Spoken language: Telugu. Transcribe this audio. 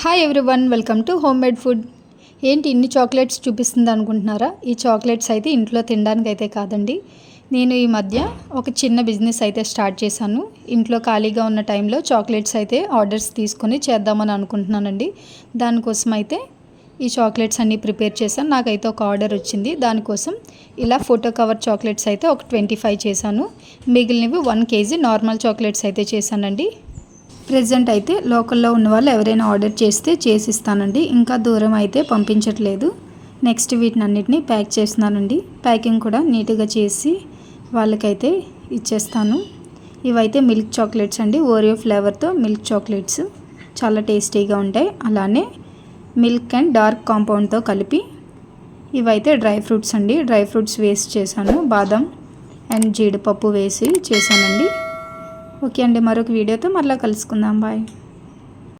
Hi everyone, welcome to home made food. ఏంటి ఇన్ని చాక్లెట్స్ చూపిస్తుంది అనుకుంటున్నారా? ఈ చాక్లెట్స్ అయితే ఇంట్లో తినడానికి అయితే కాదండి. నేను ఈ మధ్య ఒక చిన్న బిజినెస్ అయితే స్టార్ట్ చేశాను. ఇంట్లో ఖాళీగా ఉన్న టైంలో చాక్లెట్స్ అయితే ఆర్డర్స్ తీసుకొని చేద్దామని అనుకుంటున్నానండి. దానికోసం అయితే ఈ చాక్లెట్స్ అన్నీ ప్రిపేర్ చేశాను. నాకైతే ఒక ఆర్డర్ వచ్చింది. దానికోసం ఇలా ఫోటో కవర్ చాక్లెట్స్ అయితే ఒక 25 చేశాను. మిగిలినవి 1 kg నార్మల్ చాక్లెట్స్ అయితే చేశానండి. ప్రెజెంట్ అయితే లోకల్లో ఉన్న వాళ్ళు ఎవరైనా ఆర్డర్ చేస్తే చేసిస్తానండి. ఇంకా దూరం అయితే పంపించట్లేదు. నెక్స్ట్ వీటినన్నిటిని ప్యాక్ చేస్తున్నానండి. ప్యాకింగ్ కూడా నీట్గా చేసి వాళ్ళకైతే ఇచ్చేస్తాను. ఇవైతే మిల్క్ చాక్లెట్స్ అండి. ఓరియో ఫ్లేవర్తో మిల్క్ చాక్లెట్స్ చాలా టేస్టీగా ఉంటాయి. అలానే మిల్క్ అండ్ డార్క్ కాంపౌండ్తో కలిపి ఇవైతే డ్రై ఫ్రూట్స్ అండి. డ్రై ఫ్రూట్స్ వేస్ట్ చేశాను. బాదం అండ్ జీడిపప్పు వేసి చేశానండి. ఓకే అండి, మరొక వీడియోతో మరలా కలుసుకుందాం. బాయ్.